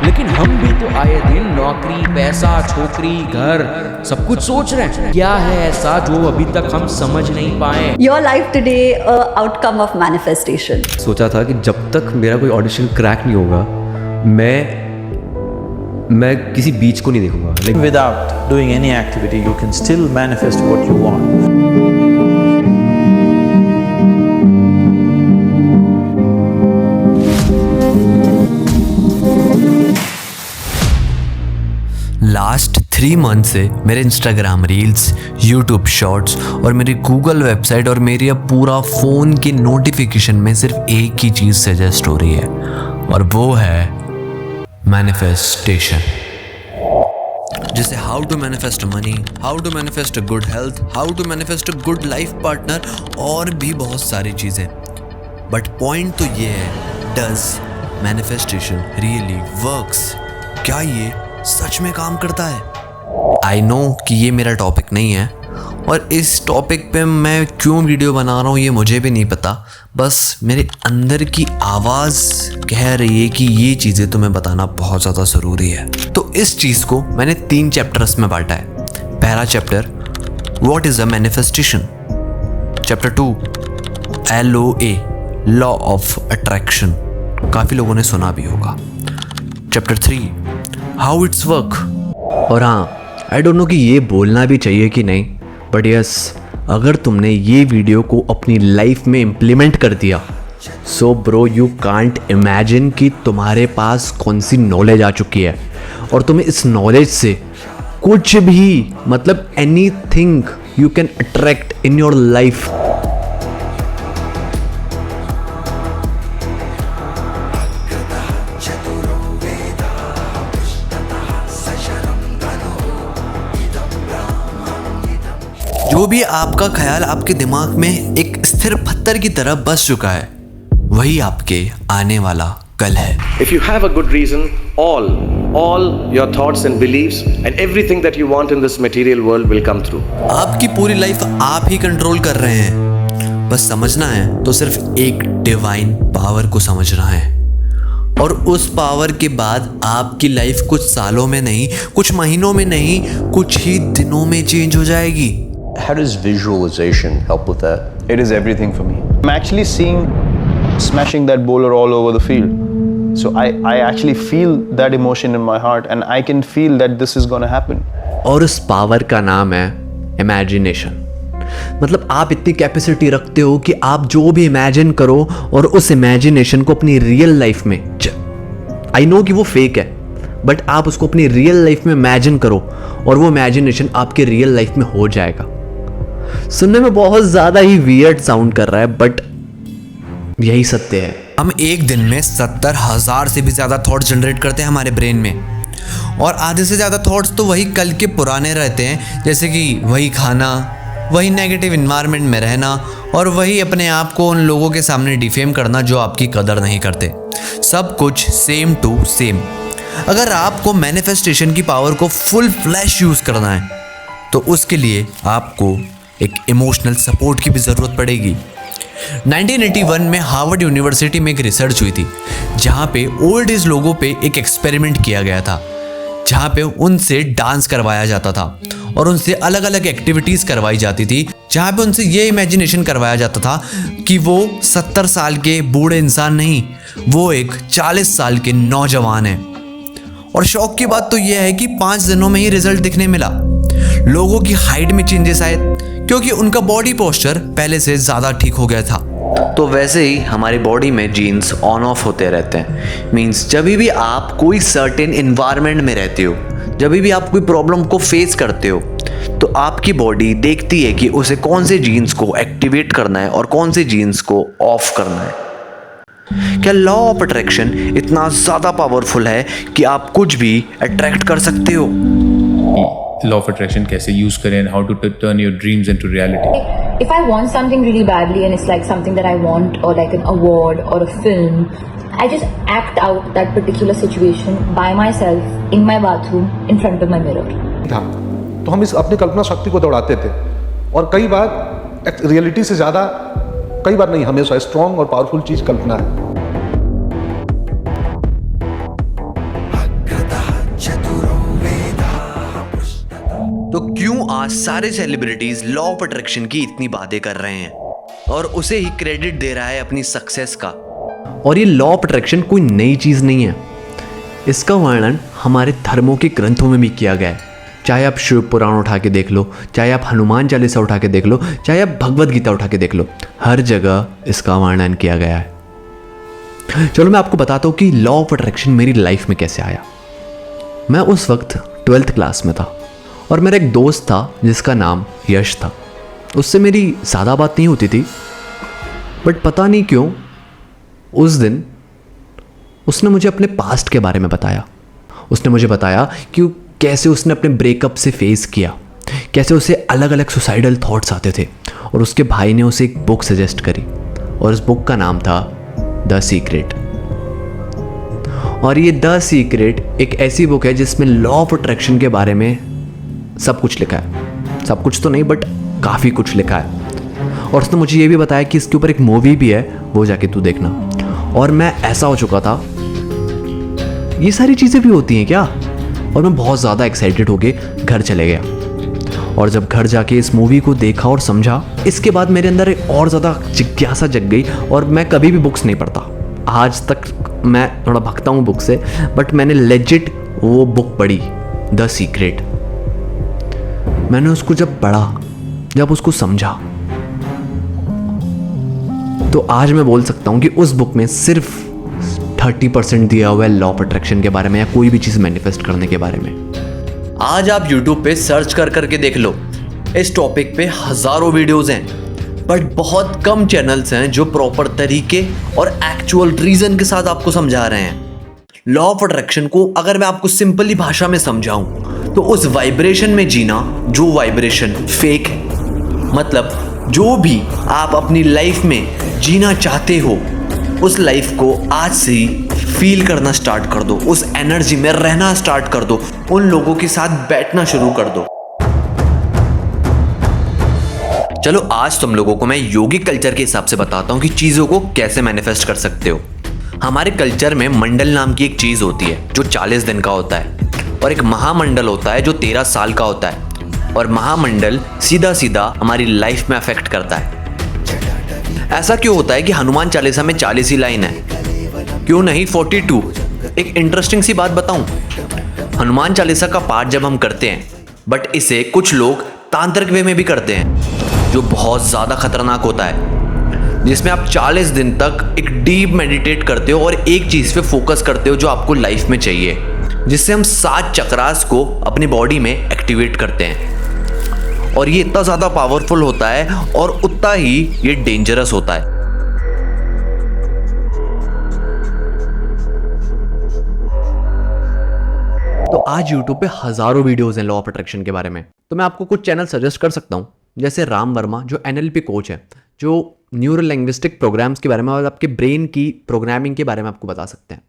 लेकिन हम भी तो आए दिन नौकरी, पैसा, छोकरी, घर सब कुछ सोच रहे हैं। क्या है ऐसा जो अभी तक हम समझ नहीं पाए? Your life today, outcome of manifestation. सोचा था कि जब तक मेरा कोई ऑडिशन क्रैक नहीं होगा मैं किसी बीच को नहीं देखूंगा। Like, Without doing any activity, you can still manifest what you want. Last 3 month से मेरे इंस्टाग्राम रील्स, यूट्यूब शॉर्ट्स और मेरी गूगल वेबसाइट और मेरी अब पूरा फ़ोन की नोटिफिकेशन में सिर्फ एक ही चीज़ सजेस्ट हो रही है, और वो है मैनिफेस्टेशन। जैसे how to manifest money, how to manifest good health, how to manifest good life partner और भी बहुत सारी चीज़ें। बट पॉइंट तो ये है, डज मैनिफेस्टेशन रियली वर्क्स? क्या ये सच में काम करता है? आई नो कि ये मेरा टॉपिक नहीं है, और इस टॉपिक पे मैं क्यों वीडियो बना रहा हूँ ये मुझे भी नहीं पता। बस मेरे अंदर की आवाज़ कह रही है कि ये चीज़ें तुम्हें बताना बहुत ज़्यादा ज़रूरी है। तो इस चीज़ को मैंने 3 चैप्टर्स में बांटा है। पहला chapter, what is a manifestation. Chapter 2, LOA, law of attraction, काफ़ी लोगों ने सुना भी होगा। Chapter 3, how it's work. और हाँ, आई डोंट नो कि ये बोलना भी चाहिए कि नहीं, बट यस, अगर तुमने ये वीडियो को अपनी लाइफ में इम्प्लीमेंट कर दिया, so bro you can't imagine कि तुम्हारे पास कौन सी नॉलेज आ चुकी है, और तुम्हें इस नॉलेज से कुछ भी, मतलब anything you can attract in your life. जो भी आपका ख्याल आपके दिमाग में एक स्थिर पत्थर की तरह बस चुका है, वही आपके आने वाला कल है। If you have a good reason, all your thoughts and beliefs and everything that you want in this material world will come through. आपकी पूरी लाइफ आप ही कंट्रोल कर रहे हैं, बस समझना है तो सिर्फ एक डिवाइन पावर को समझना है, और उस पावर के बाद आपकी लाइफ कुछ सालों में नहीं, कुछ महीनों में नहीं, कुछ ही दिनों में चेंज हो जाएगी। How does visualization help with that? It is everything for me. I'm actually smashing that bowler all over the field. So I actually feel that emotion in my heart, and I can feel that this is gonna happen. और उस power का नाम है imagination. मतलब आप इतनी capacity रखते हो कि आप जो भी इमेजिन करो और उस इमेजिनेशन को अपनी रियल लाइफ में, आई नो कि वो फेक है, बट आप उसको अपनी रियल लाइफ में इमेजिन करो और वो इमेजिनेशन आपके रियल लाइफ में हो जाएगा। सुनने में बहुत ज़्यादा ही वियर्ड साउंड कर रहा है, बट यही सत्य है। हम एक दिन में 70,000 से भी ज़्यादा थॉट्स जनरेट करते हैं हमारे ब्रेन में, और आधे से ज़्यादा थॉट्स तो वही कल के पुराने रहते हैं, जैसे कि वही खाना, वही नेगेटिव इन्वायरमेंट में रहना, और वही अपने आप को उन लोगों के सामने डिफेम करना जो आपकी कदर नहीं करते। सब कुछ सेम टू सेम। अगर आपको मैनिफेस्टेशन की पावर को फुल फ्लैश यूज़ करना है, तो उसके लिए आपको एक इमोशनल सपोर्ट की भी ज़रूरत पड़ेगी। 1981 में हार्वर्ड यूनिवर्सिटी में एक रिसर्च हुई थी, जहाँ पे ओल्ड एज लोगों पे एक एक्सपेरिमेंट किया गया था, जहाँ पे उनसे डांस करवाया जाता था और उनसे अलग अलग एक्टिविटीज़ करवाई जाती थी, जहाँ पे उनसे ये इमेजिनेशन करवाया जाता था कि वो 70 साल के बूढ़े इंसान नहीं, वो एक 40 साल के नौजवान हैं। और शौक की बात तो यह है कि 5 दिनों में ही रिजल्ट दिखने मिला। लोगों की हाइट में चेंजेस आए क्योंकि उनका बॉडी पोस्चर पहले से ज़्यादा ठीक हो गया था। तो वैसे ही हमारी बॉडी में जीन्स ऑन ऑफ होते रहते हैं। मीन्स जब भी आप कोई सर्टेन इन्वायरमेंट में रहते हो, जब भी आप कोई प्रॉब्लम को फेस करते हो, तो आपकी बॉडी देखती है कि उसे कौन से जीन्स को एक्टिवेट करना है और कौन से जीन्स को ऑफ करना है। क्या लॉ ऑफ अट्रैक्शन इतना ज़्यादा पावरफुल है कि आप कुछ भी अट्रैक्ट कर सकते हो? लॉ ऑफ अट्रैक्शन कैसे यूज करें and how to turn your dreams into reality. If I want something really badly and it's like something that I want, or like an award or a film, I just act out that particular situation by myself in my bathroom in front of my mirror. तो हम इस अपनी कल्पना शक्ति को दौड़ाते थे, और कई बार रियलिटी से ज़्यादा, कई बार नहीं, हमेशा स्ट्रॉन्ग और पावरफुल चीज़ कल्पना है। आज सारे सेलिब्रिटीज लॉ ऑफ अट्रैक्शन की इतनी बातें कर रहे हैं और उसे ही क्रेडिट दे रहा है अपनी सक्सेस का। और ये लॉ ऑफ अट्रैक्शन कोई नई चीज़ नहीं है, इसका वर्णन हमारे धर्मों के ग्रंथों में भी किया गया है। चाहे आप शिव पुराण उठा के देख लो, चाहे आप हनुमान चालीसा उठा के देख लो, चाहे आप भगवद गीता उठा के देख लो, हर जगह इसका वर्णन किया गया है। चलो मैं आपको बताता हूँ कि लॉ ऑफ अट्रैक्शन मेरी लाइफ में कैसे आया। मैं उस वक्त 12th क्लास में था और मेरा एक दोस्त था जिसका नाम यश था। उससे मेरी ज़्यादा बात नहीं होती थी, बट पता नहीं क्यों उस दिन उसने मुझे अपने पास्ट के बारे में बताया। उसने मुझे बताया कि कैसे उसने अपने ब्रेकअप से फेस किया, कैसे उसे अलग अलग सुसाइडल थॉट्स आते थे, और उसके भाई ने उसे एक बुक सजेस्ट करी और उस बुक का नाम था द सीक्रेट। और ये द सीक्रेट एक ऐसी बुक है जिसमें लॉ ऑफ अट्रैक्शन के बारे में सब कुछ लिखा है। सब कुछ तो नहीं बट काफ़ी कुछ लिखा है। और उसने मुझे ये भी बताया कि इसके ऊपर एक मूवी भी है, वो जाके तू देखना। और मैं ऐसा हो चुका था, ये सारी चीज़ें भी होती हैं क्या? और मैं बहुत ज़्यादा एक्साइटेड होके घर चले गया। और जब घर जाके इस मूवी को देखा और समझा, इसके बाद मेरे अंदर एक और ज़्यादा जिज्ञासा जग गई और मैं कभी भी बुक्स नहीं पढ़ता। आज तक मैं थोड़ा भगता हूँ बुक से, बट मैंने लेजिट वो बुक पढ़ी, द सीक्रेट। मैंने उसको जब पढ़ा, जब उसको समझा, तो आज मैं बोल सकता हूँ कि उस बुक में सिर्फ 30% दिया हुआ है लॉ ऑफ अट्रैक्शन के बारे में या कोई भी चीज़ मैनिफेस्ट करने के बारे में। आज आप YouTube पे सर्च कर करके देख लो, इस टॉपिक पे हजारों वीडियोस हैं, बट बहुत कम चैनल्स हैं जो प्रॉपर तरीके और एक्चुअल रीजन के साथ आपको समझा रहे हैं। लॉ ऑफ अट्रैक्शन को अगर मैं आपको सिंपली भाषा में समझाऊं तो उस वाइब्रेशन में जीना जो वाइब्रेशन फेक है। मतलब जो भी आप अपनी लाइफ में जीना चाहते हो, उस लाइफ को आज से ही फील करना स्टार्ट कर दो, उस एनर्जी में रहना स्टार्ट कर दो, उन लोगों के साथ बैठना शुरू कर दो। चलो आज तुम लोगों को मैं योगिक कल्चर के हिसाब से बताता हूं कि चीजों को कैसे मैनिफेस्ट कर सकते हो। हमारे कल्चर में मंडल नाम की एक चीज होती है जो 40 दिन का होता है, और एक महामंडल होता है जो 13 साल का होता है। और महामंडल सीधा सीधा हमारी लाइफ में अफेक्ट करता है। ऐसा क्यों होता है कि हनुमान चालीसा में 40 ही लाइन है, क्यों नहीं 42? एक इंटरेस्टिंग सी बात बताऊं, हनुमान चालीसा का पाठ जब हम करते हैं, बट इसे कुछ लोग तांत्रिक वे में भी करते हैं जो बहुत ज़्यादा खतरनाक होता है, जिसमें आप 40 दिन तक एक डीप मेडिटेट करते हो और एक चीज़ पे फोकस करते हो जो आपको लाइफ में चाहिए, जिससे हम 7 चक्रास को अपनी बॉडी में एक्टिवेट करते हैं। और ये इतना ज़्यादा पावरफुल होता है और उतना ही ये डेंजरस होता है। तो आज YouTube पे हज़ारों वीडियोस हैं लॉ ऑफ अट्रैक्शन के बारे में। तो मैं आपको कुछ चैनल सजेस्ट कर सकता हूँ, जैसे राम वर्मा जो NLP कोच है, जो न्यूरो लिंग्विस्टिक प्रोग्राम्स के बारे में और आपके ब्रेन की प्रोग्रामिंग के बारे में आपको बता सकते हैं।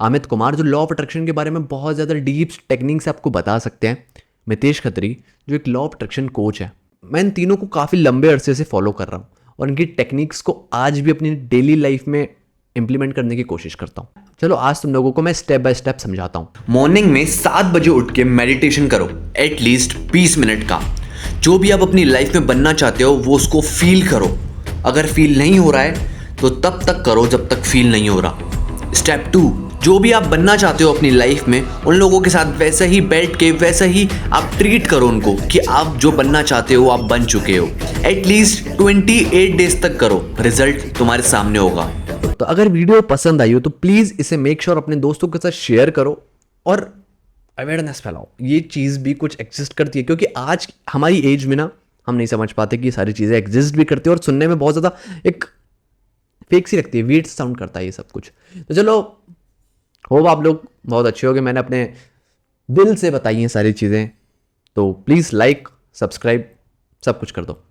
अमित कुमार जो लॉ ऑफ अट्रैक्शन के बारे में बहुत ज़्यादा डीप टेक्निक से आपको बता सकते हैं। मितेश खत्री जो एक लॉ ऑफ अट्रैक्शन कोच है। मैं इन तीनों को काफ़ी लंबे अरसे से फॉलो कर रहा हूँ और इनकी टेक्निक्स को आज भी अपनी डेली लाइफ में इंप्लीमेंट करने की कोशिश करता हूँ। चलो आज तुम लोगों को मैं स्टेप बाय स्टेप समझाता हूँ। मॉर्निंग में 7 बजे उठ के मेडिटेशन करो, एटलीस्ट 20 मिनट का। जो भी आप अपनी लाइफ में बनना चाहते हो वो उसको फील करो। अगर फील नहीं हो रहा है तो तब तक करो जब तक फील नहीं हो रहा। स्टेप 2, जो भी आप बनना चाहते हो अपनी लाइफ में, उन लोगों के साथ वैसे ही बैठ के वैसे ही आप ट्रीट करो उनको कि आप जो बनना चाहते हो आप बन चुके हो। एटलीस्ट 28 डेज तक करो, रिजल्ट तुम्हारे सामने होगा। तो अगर वीडियो पसंद आई हो तो प्लीज़ इसे मेक श्योर अपने दोस्तों के साथ शेयर करो और अवेयरनेस फैलाओ। ये चीज़ भी कुछ एग्जिस्ट करती है, क्योंकि आज हमारी एज में ना हम नहीं समझ पाते कि ये सारी चीज़ें एग्जिस्ट भी करती है और सुनने में बहुत ज़्यादा एक फेक सी लगती है, वीट साउंड करता है ये सब कुछ। तो चलो, होप आप लोग बहुत अच्छे हो गए, मैंने अपने दिल से बताई हैं सारी चीज़ें। तो प्लीज़ लाइक, सब्सक्राइब सब कुछ कर दो।